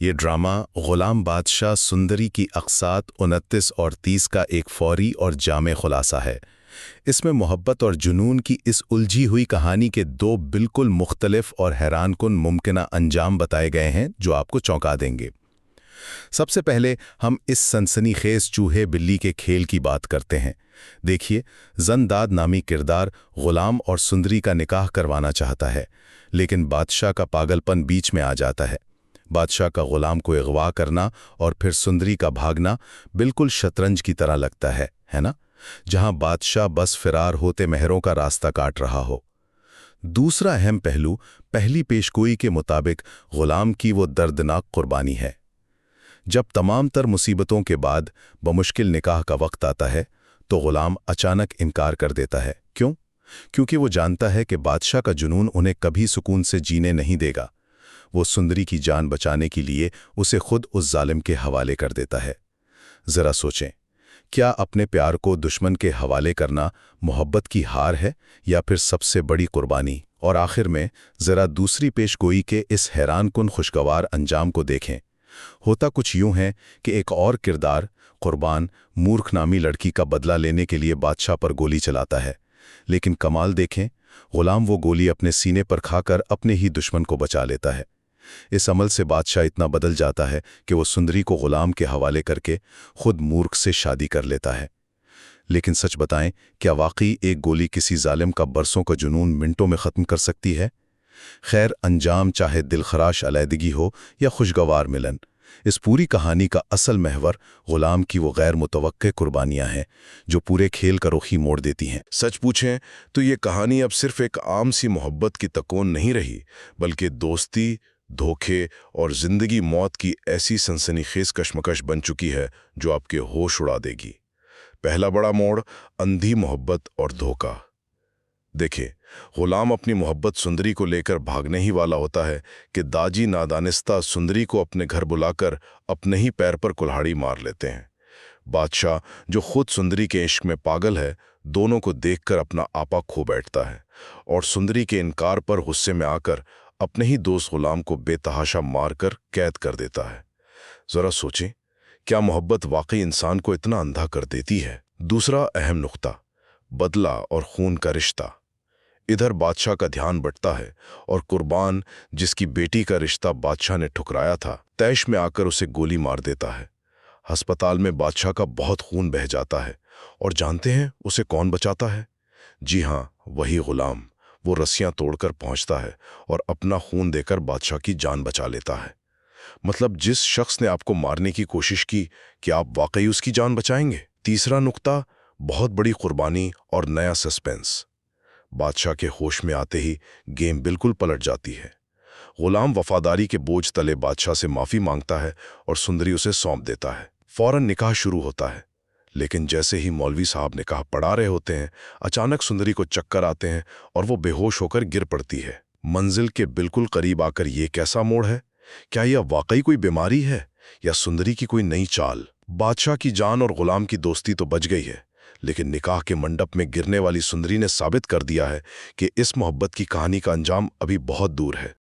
ये ड्रामा ग़ुलाम बादशाह सुंदरी की अक़सात 29 और 30 का एक फौरी और जामे खुलासा है। इसमें मोहब्बत और जुनून की इस उलझी हुई कहानी के दो बिल्कुल मुख्तलिफ और हैरानकुन मुमकिना अंजाम बताए गए हैं जो आपको चौंका देंगे। सबसे पहले हम इस सनसनीखेज चूहे बिल्ली के खेल की बात करते हैं। देखिए, जंदाद नामी किरदार ग़ुलाम और सुंदरी का निकाह करवाना चाहता है, लेकिन बादशाह का पागलपन बीच में आ जाता है। बादशाह का ग़ुलाम को अगवा करना और फिर सुंदरी का भागना बिल्कुल शतरंज की तरह लगता है ना? जहां बादशाह बस फिरार होते महरों का रास्ता काट रहा हो। दूसरा अहम पहलू पहली पेशगोई के मुताबिक ग़ुलाम की वो दर्दनाक कुर्बानी है। जब तमाम तर मुसीबतों के बाद बमुश्किल निकाह का वक्त आता है तो ग़ुलाम अचानक इनकार कर देता है। क्यों? क्योंकि वो जानता है कि बादशाह का जुनून उन्हें कभी सुकून से जीने नहीं देगा। वो सुंदरी की जान बचाने के लिए उसे खुद उस जालिम के हवाले कर देता है। ज़रा सोचें, क्या अपने प्यार को दुश्मन के हवाले करना मोहब्बत की हार है या फिर सबसे बड़ी कुर्बानी? और आखिर में ज़रा दूसरी पेशगोई के इस हैरानकुन खुशगवार अंजाम को देखें। होता कुछ यूं है कि एक और किरदार कुर्बान मूर्ख नामी लड़की का बदला लेने के लिए बादशाह पर गोली चलाता है, लेकिन कमाल देखें, ग़ुलाम वो गोली अपने सीने पर खाकर अपने ही दुश्मन को बचा लेता है। इस अमल से बादशाह इतना बदल जाता है कि वो सुंदरी को ग़ुलाम के हवाले करके खुद मूर्ख से शादी कर लेता है। लेकिन सच बताएं, क्या वाकई एक गोली किसी जालिम का बरसों का जुनून मिनटों में ख़त्म कर सकती है? खैर, अंजाम चाहे दिलखराश अलैदगी हो या खुशगवार मिलन, इस पूरी कहानी का असल महवर ग़ुलाम की वो गैर मुतवक्के कुर्बानियां हैं जो पूरे खेल का रुख ही मोड़ देती हैं। सच पूछें तो ये कहानी अब सिर्फ एक आम सी मोहब्बत की तकोन नहीं रही, बल्कि दोस्ती, धोखे और जिंदगी मौत की ऐसी सनसनीखेज कशमकश बन चुकी है जो आपके होश उड़ा देगी। पहला बड़ा मोड़, अंधी मोहब्बत और धोखा। देखिए, ग़ुलाम अपनी मोहब्बत सुंदरी को लेकर भागने ही वाला होता है कि दाजी नादानिस्ता सुंदरी को अपने घर बुलाकर अपने ही पैर पर कुल्हाड़ी मार लेते हैं। बादशाह, जो खुद सुंदरी के इश्क में पागल है, दोनों को देखकर अपना आपा खो बैठता है और सुंदरी के इनकार पर गुस्से में आकर अपने ही दोस्त ग़ुलाम को बेतहाशा मारकर कैद कर देता है। ज़रा सोचें, क्या मोहब्बत वाकई इंसान को इतना अंधा कर देती है? दूसरा अहम नुक्ता, बदला और खून का रिश्ता। इधर बादशाह का ध्यान बंटता है और कुर्बान, जिसकी बेटी का रिश्ता बादशाह ने ठुकराया था, तैश में आकर उसे गोली मार देता है। अस्पताल में बादशाह का बहुत खून बह जाता है और जानते हैं उसे कौन बचाता है? जी हाँ, वही ग़ुलाम। वो रस्सियां तोड़कर पहुंचता है और अपना खून देकर बादशाह की जान बचा लेता है। मतलब जिस शख्स ने आपको मारने की कोशिश की, क्या आप वाकई उसकी जान बचाएंगे? तीसरा नुक्ता, बहुत बड़ी कुर्बानी और नया सस्पेंस। बादशाह के होश में आते ही गेम बिल्कुल पलट जाती है। ग़ुलाम वफादारी के बोझ तले बादशाह से माफ़ी मांगता है और सुंदरी उसे सौंप देता है। फौरन निकाह शुरू होता है, लेकिन जैसे ही मौलवी साहब निकाह पढ़ा रहे होते हैं, अचानक सुंदरी को चक्कर आते हैं और वो बेहोश होकर गिर पड़ती है। मंजिल के बिल्कुल करीब आकर ये कैसा मोड़ है? क्या यह वाकई कोई बीमारी है या सुंदरी की कोई नई चाल? बादशाह की जान और ग़ुलाम की दोस्ती तो बच गई है, लेकिन निकाह के मंडप में गिरने वाली सुंदरी ने साबित कर दिया है कि इस मोहब्बत की कहानी का अंजाम अभी बहुत दूर है।